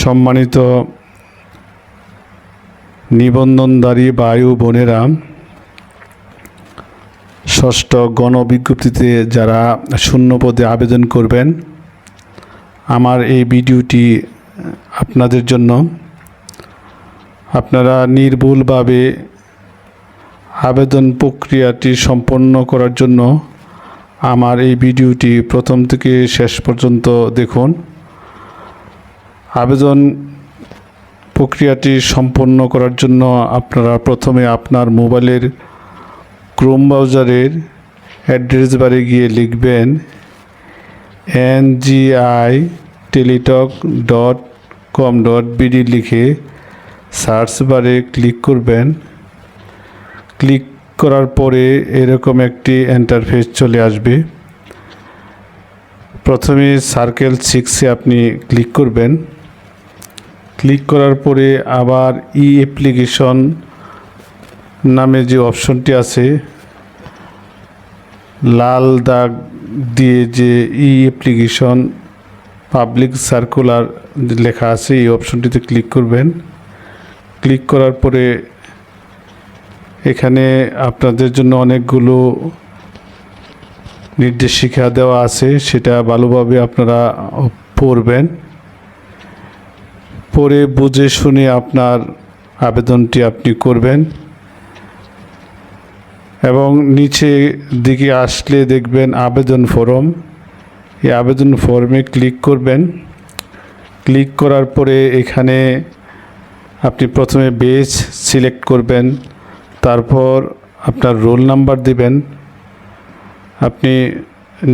সম্মানিত নিবন্ধনধারী ভাই ও বোনেরা, ষষ্ঠ গণবিজ্ঞপ্তিতে যারা শূন্য পদে আবেদন করবেন, আমার এই ভিডিওটি আপনাদের জন্য। আপনারা নির্ভুলভাবে আবেদন প্রক্রিয়াটি সম্পন্ন করার জন্য আমার এই ভিডিওটি প্রথম থেকে শেষ পর্যন্ত দেখুন। আবেদন প্রক্রিয়াটি সম্পন্ন করার জন্য আপনারা প্রথমে আপনার মোবাইলের ক্রোম ব্রাউজারের অ্যাড্রেস বারে গিয়ে লিখবেন ngiteletalk.com.bd লিখে সার্চ বারে ক্লিক করবেন। ক্লিক করার পরে এরকম একটি ইন্টারফেস চলে আসবে। প্রথমে সার্কেল 6-এ আপনি ক্লিক করবেন। ক্লিক করার পরে আবার ই অ্যাপ্লিকেশন নামে যে অপশনটি আছে, লাল দাগ দিয়ে যে ই অ্যাপ্লিকেশন পাবলিক সার্কুলার লেখা আছে, এই অপশনটিতে ক্লিক করবেন। ক্লিক করার পরে এখানে আপনাদের জন্য অনেকগুলো নির্দেশিকা দেওয়া আছে, সেটা ভালোভাবে আপনারা পড়বেন। পড়ে বুঝে শুনে আপনার আবেদনটি আপনি করবেন এবং নিচে দিকে আসলে দেখবেন আবেদন ফরম। এই আবেদন ফর্মে ক্লিক করবেন। ক্লিক করার পরে এখানে আপনি প্রথমে বেজ সিলেক্ট করবেন, তারপর আপনার রোল নাম্বার দিবেন। আপনি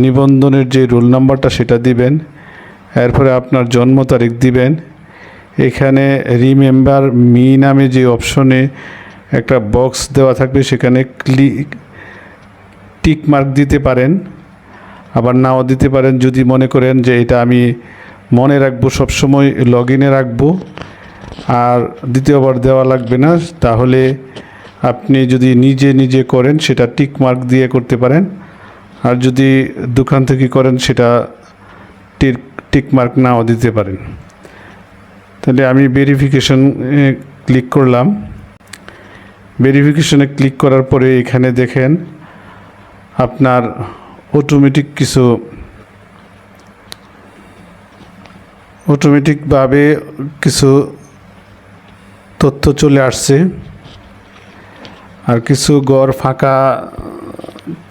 নিবন্ধনের যে রোল নাম্বারটা সেটা দিবেন। এরপরে আপনার জন্ম তারিখ দিবেন। এখানে রিমেম্বার মি নামে যে অপশনে একটা বক্স দেওয়া থাকবে, সেখানে টিক মার্ক দিতে পারেন, আবার নাও দিতে পারেন। যদি মনে করেন যে এটা আমি মনে রাখবো, সবসময় লগ ইনে রাখবো আর দ্বিতীয়বার দেওয়া লাগবে না, তাহলে আপনি যদি নিজে নিজে করেন সেটা টিক মার্ক দিয়ে করতে পারেন। আর যদি দোকান থেকে করেন সেটা টিক মার্ক নাও দিতে পারেন। তাহলে আমি ভেরিফিকেশন ক্লিক করলাম। ভেরিফিকেশনে ক্লিক করার পরে এখানে দেখেন আপনার অটোমেটিকভাবে কিছু তথ্য চলে আসছে, আর কিছু ঘর ফাঁকা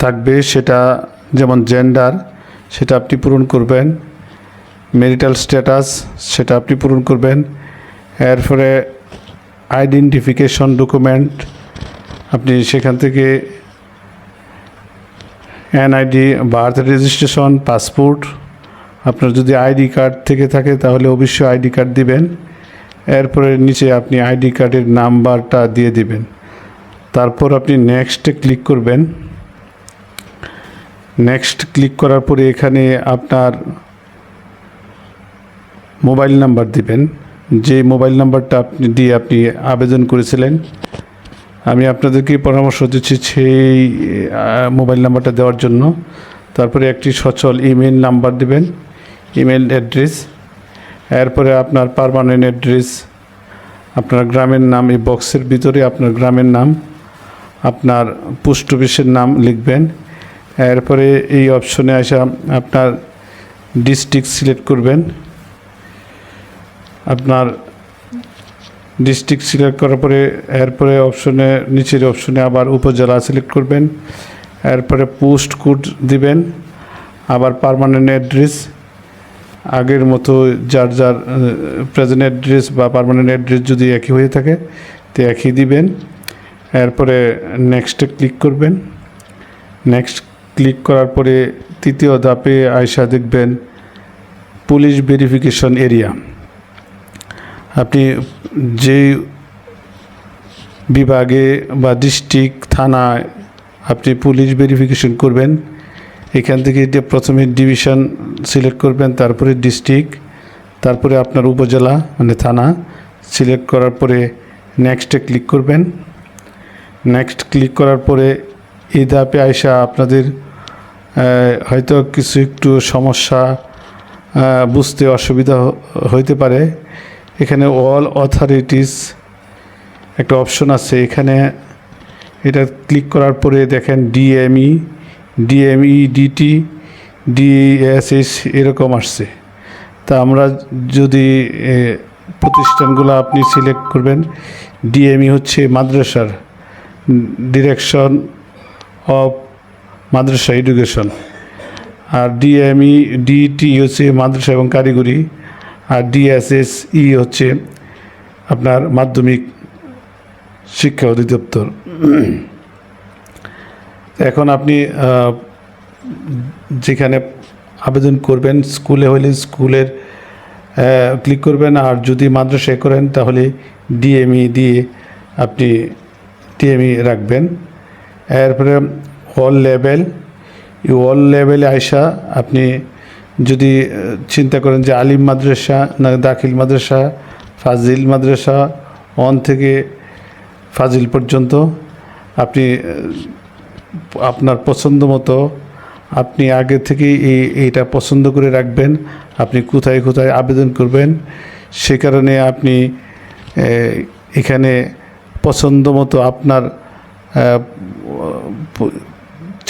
থাকবে, সেটা যেমন জেন্ডার সেটা আপনি পূরণ করবেন, ম্যারিটাল স্ট্যাটাস সেটা আপনি পূরণ করবেন। এরপরে আইডেন্টিফিকেশন ডকুমেন্ট আপনি সেখান থেকে এনআইডি, বার্থ রেজিস্ট্রেশন, পাসপোর্ট, আপনার যদি আইডি কার্ড থেকে থাকে তাহলে অবশ্যই আইডি কার্ড দিবেন। এরপরে নিচে আপনি আইডি কার্ডের নাম্বারটা দিয়ে দিবেন। তারপর আপনি নেক্সটে ক্লিক করবেন। নেক্সট ক্লিক করার পরে এখানে আপনার মোবাইল নাম্বার দিবেন, যে মোবাইল নাম্বারটা আপনি আবেদন করেছিলেন। আমি আপনাদেরকে পরামর্শ দিচ্ছি সেই মোবাইল নাম্বারটা দেওয়ার জন্য। তারপরে একটি সচল ইমেল নাম্বার দিবেন, ইমেল অ্যাড্রেস। এরপরে আপনার পার্মানেন্ট অ্যাড্রেস, আপনার গ্রামের নাম, এই বক্সের ভিতরে আপনার গ্রামের নাম, আপনার পোস্ট অফিসের নাম লিখবেন। এরপরে এই অপশনে আসা আপনার ডিস্ট্রিক্ট সিলেক্ট করবেন। আপনার ডিস্ট্রিক্ট সিলেক্ট করার পরে এরপরে নিচের অপশনে আবার উপজেলা সিলেক্ট করবেন। এরপরে পোস্ট কোড দিবেন, আবার পার্মানেন্ট অ্যাড্রেস আগের মতো যার প্রেজেন্ট অ্যাড্রেস বা পার্মানেন্ট অ্যাড্রেস যদি একই হয়ে থাকে তো একই দিবেন। এরপরে নেক্সটে ক্লিক করবেন। নেক্সট ক্লিক করার পরে তৃতীয় ধাপে আয়সা দেখবেন পুলিশ ভেরিফিকেশন এরিয়া। আপনি যে বিভাগে বা ডিস্ট্রিক্ট থানায় আপনি পুলিশ ভেরিফিকেশন করবেন, এখান থেকে প্রথমে ডিভিশন সিলেক্ট করবেন, তারপরে ডিস্ট্রিক্ট, তারপরে আপনার উপজেলা মানে থানা সিলেক্ট করার পরে নেক্সটে ক্লিক করবেন। নেক্সট ক্লিক করার পরে এই ধাপে আইসা আপনাদের হয়তো কিছু একটু সমস্যা বুঝতে অসুবিধা হইতে পারে। এখানে অল অথরিটিস একটা অপশন আছে, এখানে এটা ক্লিক করার পরে দেখেন ডিএমই, ডিএমইডিটি, ডিএসএস এরকম আসছে। তা আমরা যদি প্রতিষ্ঠানগুলো আপনি সিলেক্ট করবেন, ডিএমই হচ্ছে মাদ্রাসার, ডিরেকশন অফ মাদ্রাসা এডুকেশন, আর ডিএমই ডিটি হচ্ছে মাদ্রাসা এবং কারিগরি, আর ডিএসএসই হচ্ছে আপনার মাধ্যমিক শিক্ষা অধিদপ্তর। এখন আপনি যেখানে আবেদন করবেন, স্কুলে হলে স্কুলের ক্লিক করবেন, আর যদি মাদ্রাসায় করেন তাহলে ডিএমই দিয়ে আপনি ডিএমই রাখবেন। এরপরে অল লেভেল, অল লেভেলে আইসা আপনি যদি চিন্তা করেন যে আলিম মাদ্রাসা না দাখিল মাদ্রাসা, ফাজিল মাদ্রাসা, 1 থেকে ফাজিল পর্যন্ত, আপনি আপনার পছন্দ মতো আপনি আগে থেকে এইটা পছন্দ করে রাখবেন আপনি কোথায় কোথায় আবেদন করবেন। সে কারণে আপনি এখানে পছন্দ মতো আপনার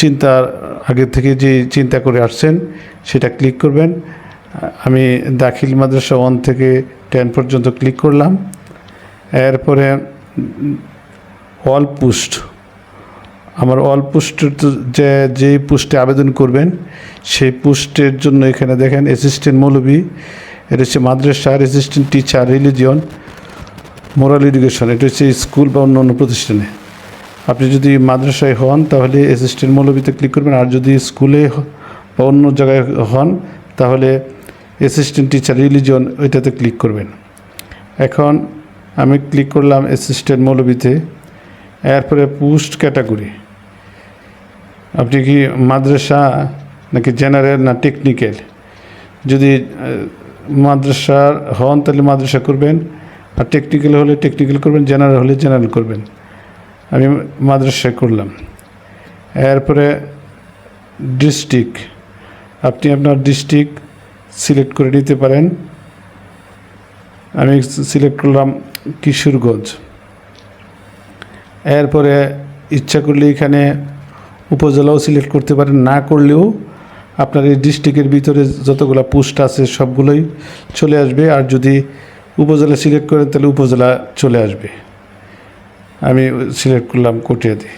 চিন্তার আগে থেকে যে চিন্তা করে আসছেন সেটা ক্লিক করবেন। আমি দাখিল মাদ্রাসা 1 থেকে 10 পর্যন্ত ক্লিক করলাম। এরপরে অল পোস্ট, আমার অল পোস্টের যে পোস্টে আবেদন করবেন সেই পোস্টের জন্য এখানে দেখেন অ্যাসিস্ট্যান্ট মৌলভী, এটা হচ্ছে মাদ্রাসার assistant teacher religion moral education, এটা হচ্ছে স্কুল বা অন্য প্রতিষ্ঠানে। আপনি যদি মাদ্রাসায় হন তাহলে অ্যাসিস্ট্যান্ট মৌলভীতে ক্লিক করবেন, আর যদি স্কুলে বা অন্য জায়গায় হন তাহলে অ্যাসিস্ট্যান্ট টিচার রিলিজিয়ন ওইটাতে ক্লিক করবেন। এখন আমি ক্লিক করলাম অ্যাসিস্ট্যান্ট মৌলভীতে। এরপরে পোস্ট ক্যাটাগরি, আপনি কি মাদ্রাসা নাকি জেনারেল না টেকনিক্যাল, যদি মাদ্রাসার হন তাহলে মাদ্রাসা করবেন, আর টেকনিক্যাল হলে টেকনিক্যাল করবেন, জেনারেল হলে জেনারেল করবেন। আমি মাদ্রাসায় করলাম। এরপরে ডিস্ট্রিক্ট, আপনি আপনার ডিস্ট্রিক্ট সিলেক্ট করে নিতে পারেন। আমি সিলেক্ট করলাম কিশোরগঞ্জ। এরপরে ইচ্ছা করলে এখানে উপজেলাও সিলেক্ট করতে পারেন, না করলেও আপনার এই ডিস্ট্রিক্টের ভিতরে যতগুলো পোস্ট আছে সবগুলোই চলে আসবে, আর যদি উপজেলা সিলেক্ট করেন তাহলে উপজেলা চলে আসবে। আমি সিলেক্ট করলাম কটিয়াদি।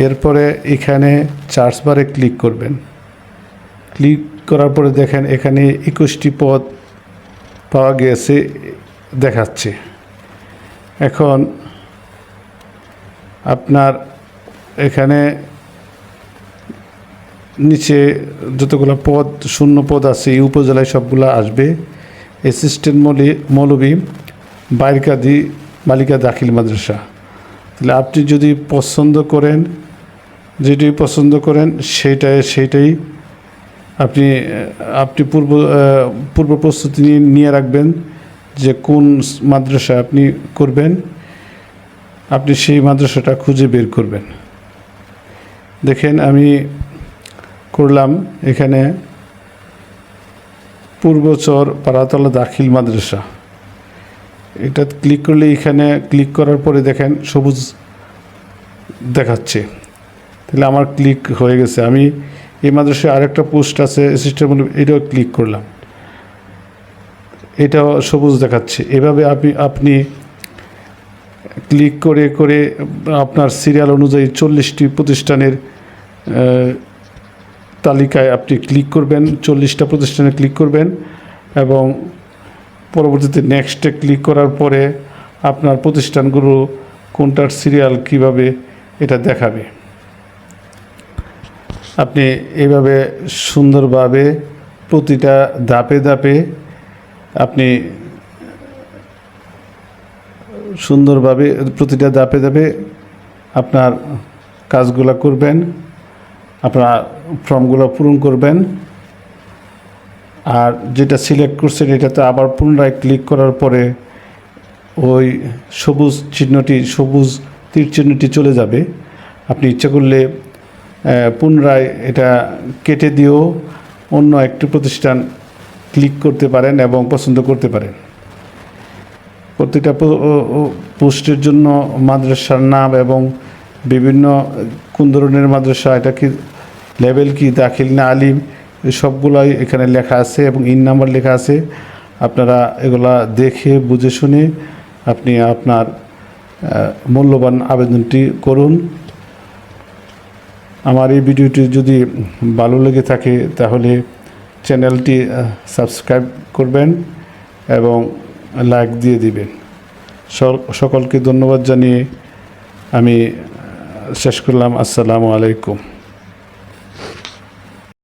এরপরে এখানে সার্চ বারে ক্লিক করবেন। ক্লিক করার পরে দেখেন এখানে 21টি পদ পাওয়া গিয়েছে দেখাচ্ছে। এখন আপনার এখানে নিচে যতগুলো পদ শূন্য পদ আছে এই উপজেলায় সবগুলো আসবে। অ্যাসিস্ট্যান্ট মৌলভী বালিকা দাখিল মাদ্রাসা, তাহলে আপনি যদি পছন্দ করেন, যেটি পছন্দ করেন সেইটাই আপনি পূর্ব প্রস্তুতি নিয়ে রাখবেন যে কোন মাদ্রাসা আপনি করবেন, আপনি সেই মাদ্রাসাটা খুঁজে বের করবেন। দেখেন আমি করলাম এখানে পূর্বচর পাড়াতলা দাখিল মাদ্রাসা, এটা ক্লিক করলে এখানে ক্লিক করার পরে দেখেন সবুজ দেখাচ্ছে, তাহলে আমার ক্লিক হয়ে গেছে। আমি এই মাদ্রাসায় আরেকটা পোস্ট আছে অ্যাসিস্ট্যান্ট, এটাও ক্লিক করলাম, এটাও সবুজ দেখাচ্ছে। এভাবে আপনি ক্লিক করে করে আপনার সিরিয়াল অনুযায়ী 40টি প্রতিষ্ঠানের তালিকায় আপনি ক্লিক করবেন, 40টা প্রতিষ্ঠানে ক্লিক করবেন এবং পরবর্তীতে নেক্সটে ক্লিক করার পরে আপনার প্রতিষ্ঠানগুলো কোনটার সিরিয়াল কিভাবে এটা দেখাবে। আপনি এইভাবে সুন্দরভাবে প্রতিটা ধাপে ধাপে আপনি আপনার কাজগুলো করবেন, আপনার ফর্মগুলো পূরণ করবেন। আর যেটা সিলেক্ট করছেন এটাতে আবার পুনরায় ক্লিক করার পরে ওই সবুজ তীর চিহ্নটি চলে যাবে। আপনি ইচ্ছা করলে পুনরায় এটা কেটে দিয়েও অন্য একটি প্রতিষ্ঠান ক্লিক করতে পারেন এবং পছন্দ করতে পারেন। প্রতিটা পোস্টের জন্য মাদ্রাসার নাম এবং বিভিন্ন কোন ধরনের মাদ্রাসা, এটা কি লেভেল কি, দাখিল না আলিম, এই সবগুলাই এখানে লেখা আছে এবং ইন নাম্বার লেখা আছে। আপনারা এগুলা দেখে বুঝে শুনে আপনি আপনার মূল্যবান আবেদনটি করুন। আমার এই ভিডিওটি যদি ভালো লেগে থাকে তাহলে চ্যানেলটি সাবস্ক্রাইব করবেন এবং লাইক দিয়ে দিবেন। সকলকে ধন্যবাদ জানিয়ে আমি শেষ করলাম। আসসালামু আলাইকুম।